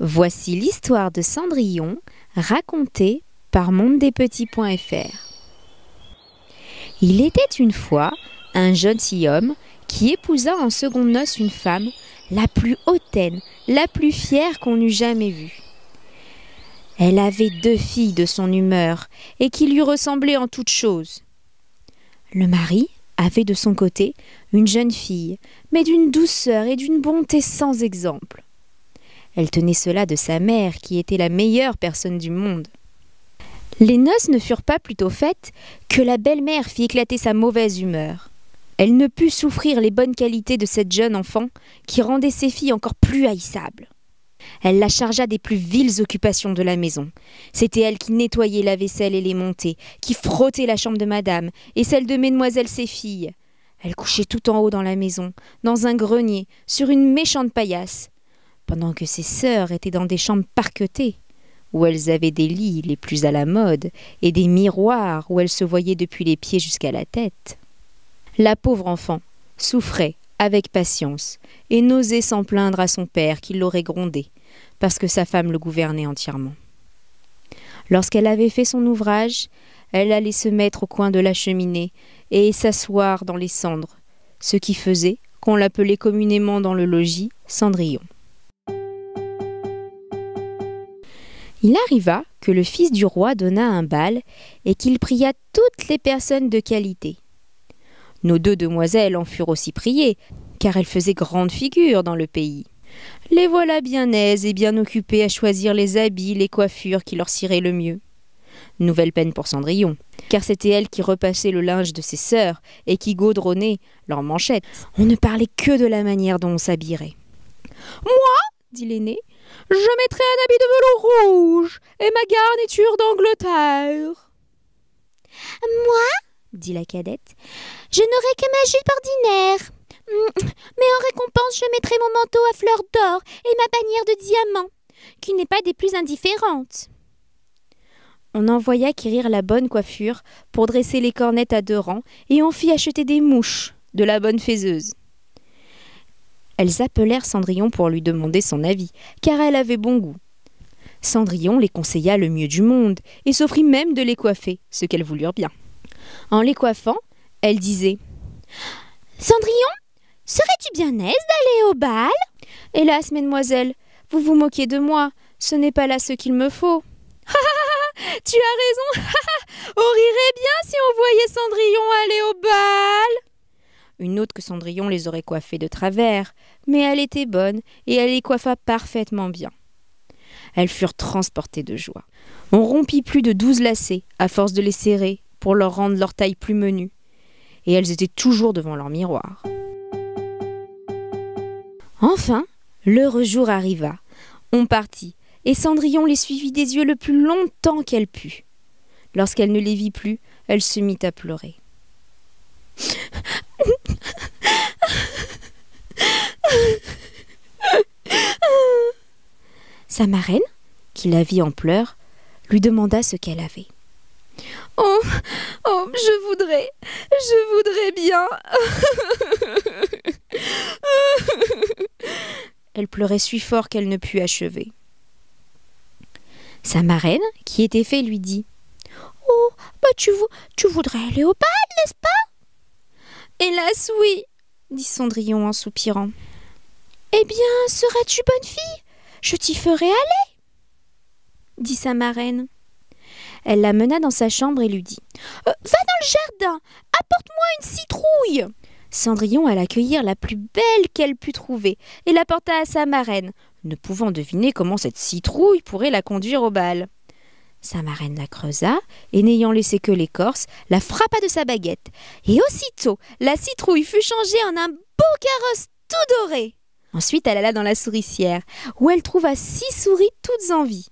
Voici l'histoire de Cendrillon, racontée par mondedespetits.fr. Il était une fois un gentilhomme qui épousa en secondes noces une femme, la plus hautaine, la plus fière qu'on eût jamais vue. Elle avait 2 filles de son humeur et qui lui ressemblaient en toutes choses. Le mari avait de son côté une jeune fille, mais d'une douceur et d'une bonté sans exemple. Elle tenait cela de sa mère, qui était la meilleure personne du monde. Les noces ne furent pas plutôt faites que la belle-mère fit éclater sa mauvaise humeur. Elle ne put souffrir les bonnes qualités de cette jeune enfant qui rendait ses filles encore plus haïssables. Elle la chargea des plus viles occupations de la maison. C'était elle qui nettoyait la vaisselle et les montées, qui frottait la chambre de madame et celle de mesdemoiselles ses filles. Elle couchait tout en haut dans la maison, dans un grenier, sur une méchante paillasse, pendant que ses sœurs étaient dans des chambres parquetées, où elles avaient des lits les plus à la mode et des miroirs où elles se voyaient depuis les pieds jusqu'à la tête. La pauvre enfant souffrait avec patience et n'osait s'en plaindre à son père qui l'aurait grondée, parce que sa femme le gouvernait entièrement. Lorsqu'elle avait fait son ouvrage, elle allait se mettre au coin de la cheminée et s'asseoir dans les cendres, ce qui faisait qu'on l'appelait communément dans le logis Cendrillon. Il arriva que le fils du roi donna un bal et qu'il pria toutes les personnes de qualité. Nos 2 demoiselles en furent aussi priées, car elles faisaient grande figure dans le pays. Les voilà bien aises et bien occupées à choisir les habits, les coiffures qui leur ciraient le mieux. Nouvelle peine pour Cendrillon, car c'était elle qui repassait le linge de ses sœurs et qui gaudronnait leurs manchettes. On ne parlait que de la manière dont on s'habillerait. « Moi, dit l'aînée, je mettrai un habit de velours rouge et ma garniture d'Angleterre. »« Moi, dit la cadette, je n'aurai que ma jupe ordinaire. Mais en récompense, je mettrai mon manteau à fleurs d'or et ma bannière de diamants, qui n'est pas des plus indifférentes. » On envoya quérir la bonne coiffure pour dresser les cornettes à 2 rangs et on fit acheter des mouches de la bonne faiseuse. Elles appelèrent Cendrillon pour lui demander son avis, car elle avait bon goût. Cendrillon les conseilla le mieux du monde et s'offrit même de les coiffer, ce qu'elles voulurent bien. En les coiffant, elle disait « Cendrillon, serais-tu bien aise d'aller au bal ?»« Hélas, mesdemoiselles, vous vous moquez de moi, ce n'est pas là ce qu'il me faut. »« Tu as raison, on rirait bien si on voyait Cendrillon aller au bal !» Une autre que Cendrillon les aurait coiffées de travers, mais elle était bonne et elle les coiffa parfaitement bien. Elles furent transportées de joie. On rompit plus de 12 lacets à force de les serrer pour leur rendre leur taille plus menue, et elles étaient toujours devant leur miroir. Enfin, l'heureux jour arriva. On partit, et Cendrillon les suivit des yeux le plus longtemps qu'elle put. Lorsqu'elle ne les vit plus, elle se mit à pleurer. Sa marraine, qui la vit en pleurs, lui demanda ce qu'elle avait. « Oh, je voudrais bien. » Elle pleurait si fort qu'elle ne put achever. Sa marraine, qui était fée, lui dit « Oh, tu voudrais aller au bal, n'est-ce pas ?»« Hélas, oui, » dit Cendrillon en soupirant. « Eh bien, seras-tu bonne fille? Je t'y ferai aller, » dit sa marraine. Elle la mena dans sa chambre et lui dit « Va dans le jardin, apporte-moi une citrouille !» Cendrillon alla cueillir la plus belle qu'elle put trouver et la porta à sa marraine, ne pouvant deviner comment cette citrouille pourrait la conduire au bal. Sa marraine la creusa et, n'ayant laissé que l'écorce, la frappa de sa baguette. Et aussitôt, la citrouille fut changée en un beau carrosse tout doré. Ensuite, elle alla dans la souricière, où elle trouva 6 souris toutes en vie.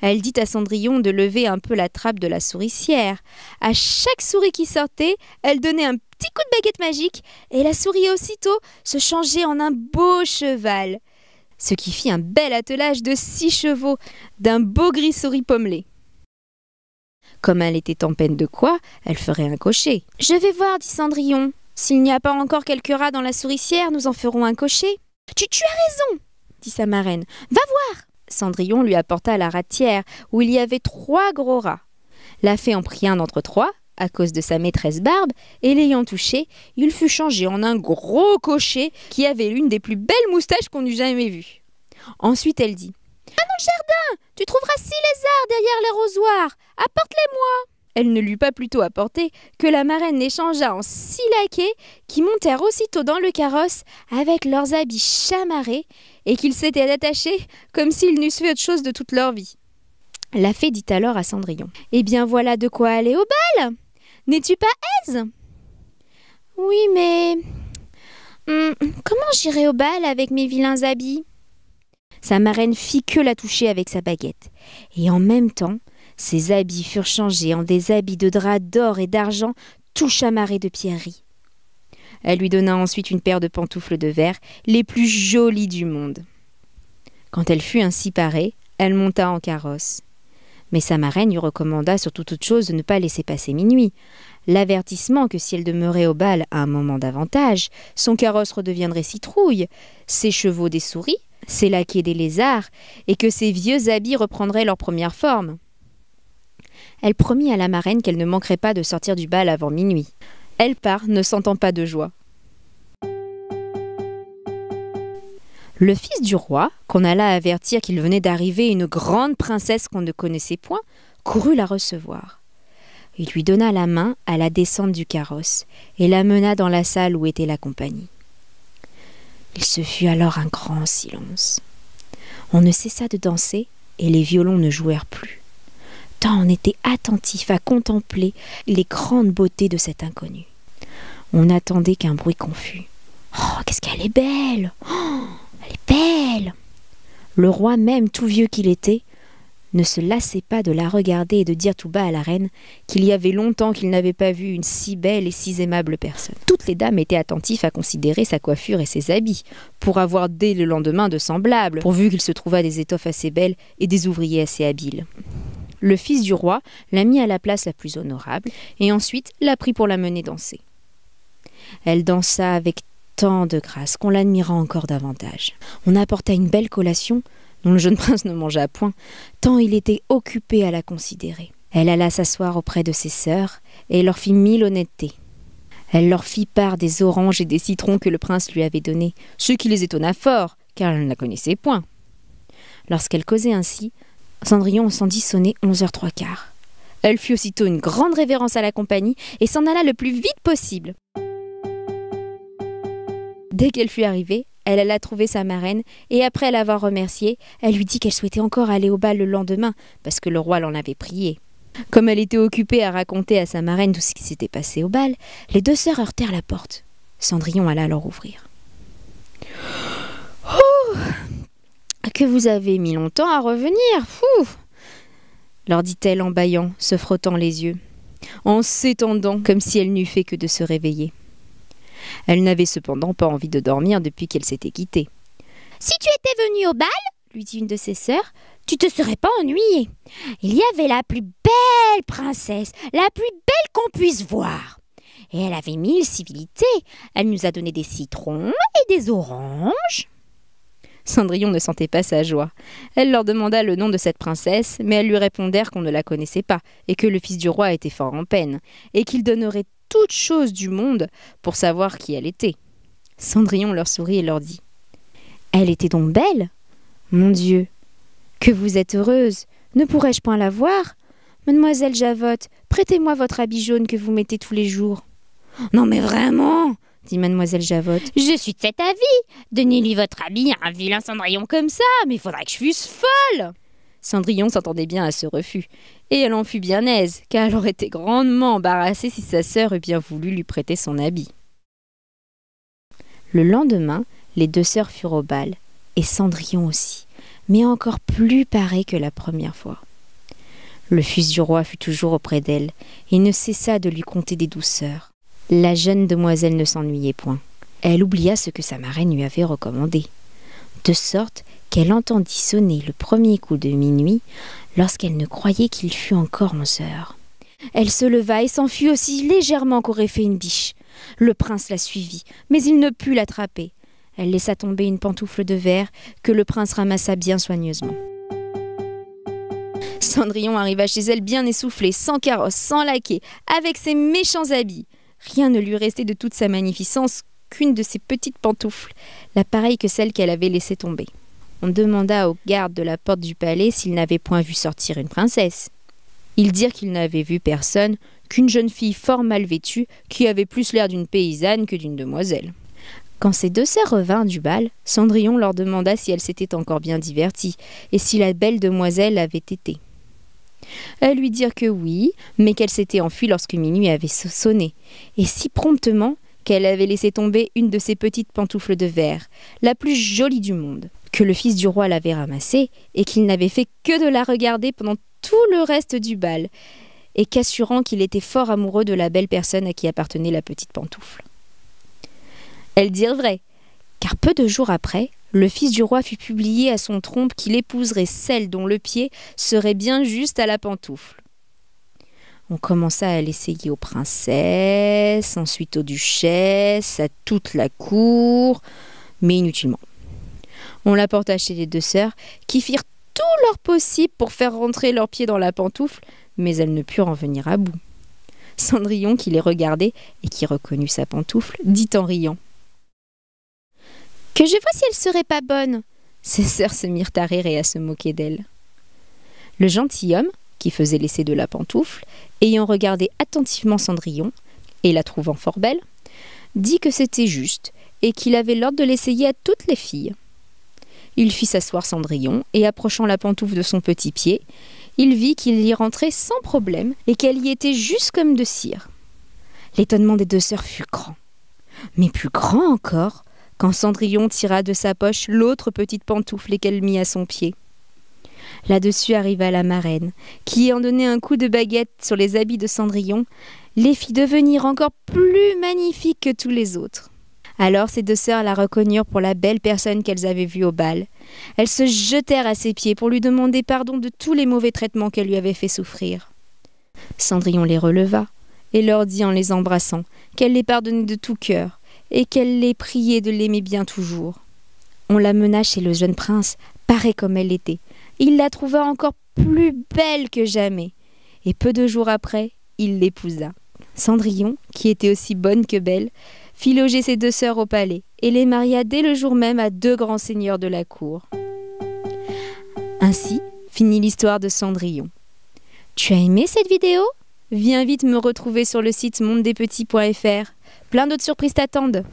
Elle dit à Cendrillon de lever un peu la trappe de la souricière. À chaque souris qui sortait, elle donnait un petit coup de baguette magique et la souris aussitôt se changeait en un beau cheval, ce qui fit un bel attelage de 6 chevaux d'un beau gris souris pommelé. Comme elle était en peine de quoi, elle ferait un cocher. « Je vais voir, dit Cendrillon. S'il n'y a pas encore quelques rats dans la souricière, nous en ferons un cocher. »« Tu as raison, dit sa marraine. Va voir. » Cendrillon lui apporta la ratière, où il y avait 3 gros rats. La fée en prit un d'entre 3, à cause de sa maîtresse Barbe, et l'ayant touché, il fut changé en un gros cocher qui avait l'une des plus belles moustaches qu'on eût jamais vues. Ensuite elle dit « Va dans le jardin, tu trouveras 6 lézards derrière les rosoirs, apporte-les-moi !» Elle ne l'eut pas plutôt apporté que la marraine les changea en 6 laquais qui montèrent aussitôt dans le carrosse avec leurs habits chamarrés et qu'ils s'étaient attachés comme s'ils n'eussent fait autre chose de toute leur vie. La fée dit alors à Cendrillon « Eh bien voilà de quoi aller au bal. N'es-tu pas aise ?»« Oui, mais comment j'irai au bal avec mes vilains habits ?» Sa marraine fit que la toucher avec sa baguette, et en même temps, ses habits furent changés en des habits de drap d'or et d'argent, tout chamarrés de pierreries. Elle lui donna ensuite une paire de pantoufles de verre, les plus jolies du monde. Quand elle fut ainsi parée, elle monta en carrosse. Mais sa marraine lui recommanda sur toute autre chose de ne pas laisser passer minuit, l'avertissement que si elle demeurait au bal à un moment davantage, son carrosse redeviendrait citrouille, ses chevaux des souris, ses laquais des lézards, et que ses vieux habits reprendraient leur première forme. Elle promit à la marraine qu'elle ne manquerait pas de sortir du bal avant minuit. Elle part, ne sentant pas de joie. Le fils du roi, qu'on alla avertir qu'il venait d'arriver une grande princesse qu'on ne connaissait point, courut la recevoir. Il lui donna la main à la descente du carrosse et la mena dans la salle où était la compagnie. Il se fut alors un grand silence. On ne cessa de danser et les violons ne jouèrent plus. Tant on était attentif à contempler les grandes beautés de cette inconnue. On n'attendait qu'un bruit confus. « Oh, qu'est-ce qu'elle est belle! Oh, elle est belle !» Le roi, même tout vieux qu'il était, ne se lassait pas de la regarder et de dire tout bas à la reine qu'il y avait longtemps qu'il n'avait pas vu une si belle et si aimable personne. Toutes les dames étaient attentives à considérer sa coiffure et ses habits, pour avoir dès le lendemain de semblables, pourvu qu'il se trouvât des étoffes assez belles et des ouvriers assez habiles. Le fils du roi la mit à la place la plus honorable, et ensuite la prit pour la mener danser. Elle dansa avec tant de grâce qu'on l'admira encore davantage. On apporta une belle collation, dont le jeune prince ne mangea point, tant il était occupé à la considérer. Elle alla s'asseoir auprès de ses sœurs, et leur fit 1000 honnêtetés. Elle leur fit part des oranges et des citrons que le prince lui avait donnés, ce qui les étonna fort, car elle ne la connaissait point. Lorsqu'elle causait ainsi, Cendrillon entendit sonner 11h15. Elle fit aussitôt une grande révérence à la compagnie et s'en alla le plus vite possible. Dès qu'elle fut arrivée, elle alla trouver sa marraine et après l'avoir remerciée, elle lui dit qu'elle souhaitait encore aller au bal le lendemain parce que le roi l'en avait prié. Comme elle était occupée à raconter à sa marraine tout ce qui s'était passé au bal, les 2 sœurs heurtèrent la porte. Cendrillon alla leur ouvrir. « Oh, que vous avez mis longtemps à revenir, fou !» leur dit-elle en bâillant, se frottant les yeux, en s'étendant comme si elle n'eût fait que de se réveiller. Elle n'avait cependant pas envie de dormir depuis qu'elle s'était quittée. « Si tu étais venue au bal, lui dit une de ses sœurs, tu te serais pas ennuyée. Il y avait la plus belle princesse, la plus belle qu'on puisse voir. Et elle avait 1000 civilités. Elle nous a donné des citrons et des oranges. » Cendrillon ne sentait pas sa joie. Elle leur demanda le nom de cette princesse, mais elles lui répondèrent qu'on ne la connaissait pas, et que le fils du roi était fort en peine, et qu'il donnerait toute chose du monde pour savoir qui elle était. Cendrillon leur sourit et leur dit « Elle était donc belle ? Mon Dieu, que vous êtes heureuse. Ne pourrais-je point la voir ? Mademoiselle Javotte, prêtez-moi votre habit jaune que vous mettez tous les jours. »« Non mais vraiment !» dit Mademoiselle Javotte. « Je suis de cet avis. Donnez-lui votre habit à un vilain Cendrillon comme ça, mais il faudrait que je fusse folle !» Cendrillon s'entendait bien à ce refus, et elle en fut bien aise, car elle aurait été grandement embarrassée si sa sœur eût bien voulu lui prêter son habit. Le lendemain, les 2 sœurs furent au bal, et Cendrillon aussi, mais encore plus parée que la première fois. Le fils du roi fut toujours auprès d'elle, et ne cessa de lui conter des douceurs. La jeune demoiselle ne s'ennuyait point. Elle oublia ce que sa marraine lui avait recommandé, de sorte qu'elle entendit sonner le premier coup de minuit lorsqu'elle ne croyait qu'il fût encore 11 heures. Elle se leva et s'enfuit aussi légèrement qu'aurait fait une biche. Le prince la suivit, mais il ne put l'attraper. Elle laissa tomber une pantoufle de verre que le prince ramassa bien soigneusement. Cendrillon arriva chez elle bien essoufflée, sans carrosse, sans laquais, avec ses méchants habits. Rien ne lui restait de toute sa magnificence qu'une de ses petites pantoufles, la pareille que celle qu'elle avait laissée tomber. On demanda aux gardes de la porte du palais s'ils n'avaient point vu sortir une princesse. Ils dirent qu'ils n'avaient vu personne, qu'une jeune fille fort mal vêtue, qui avait plus l'air d'une paysanne que d'une demoiselle. Quand ses deux sœurs revinrent du bal, Cendrillon leur demanda si elles s'étaient encore bien diverties, et si la belle demoiselle avait été. Elles lui dirent que oui, mais qu'elle s'était enfuie lorsque minuit avait sonné, et si promptement qu'elle avait laissé tomber une de ses petites pantoufles de verre, la plus jolie du monde, que le fils du roi l'avait ramassée, et qu'il n'avait fait que de la regarder pendant tout le reste du bal, et qu'assurant qu'il était fort amoureux de la belle personne à qui appartenait la petite pantoufle. Elles dirent vrai, car peu de jours après, le fils du roi fut publié à son trompe qu'il épouserait celle dont le pied serait bien juste à la pantoufle. On commença à l'essayer aux princesses, ensuite aux duchesses, à toute la cour, mais inutilement. On la porta chez les deux sœurs, qui firent tout leur possible pour faire rentrer leurs pieds dans la pantoufle, mais elles ne purent en venir à bout. Cendrillon, qui les regardait et qui reconnut sa pantoufle, dit en riant: « Que je vois si elle serait pas bonne !» Ses sœurs se mirent à rire et à se moquer d'elle. Le gentilhomme, qui faisait l'essai de la pantoufle, ayant regardé attentivement Cendrillon, et la trouvant fort belle, dit que c'était juste, et qu'il avait l'ordre de l'essayer à toutes les filles. Il fit s'asseoir Cendrillon, et approchant la pantoufle de son petit pied, il vit qu'il y rentrait sans problème, et qu'elle y était juste comme de cire. L'étonnement des deux sœurs fut grand, mais plus grand encore, quand Cendrillon tira de sa poche l'autre petite pantoufle et qu'elle mit à son pied. Là-dessus arriva la marraine, qui, ayant donné un coup de baguette sur les habits de Cendrillon, les fit devenir encore plus magnifiques que tous les autres. Alors ces deux sœurs la reconnurent pour la belle personne qu'elles avaient vue au bal. Elles se jetèrent à ses pieds pour lui demander pardon de tous les mauvais traitements qu'elle lui avait fait souffrir. Cendrillon les releva et leur dit en les embrassant qu'elle les pardonnait de tout cœur et qu'elle les priait de l'aimer bien toujours. On la mena chez le jeune prince, pareil comme elle était. Il la trouva encore plus belle que jamais, et peu de jours après, il l'épousa. Cendrillon, qui était aussi bonne que belle, fit loger ses deux sœurs au palais, et les maria dès le jour même à deux grands seigneurs de la cour. Ainsi finit l'histoire de Cendrillon. Tu as aimé cette vidéo ? Viens vite me retrouver sur le site mondedespetits.fr. Plein d'autres surprises t'attendent.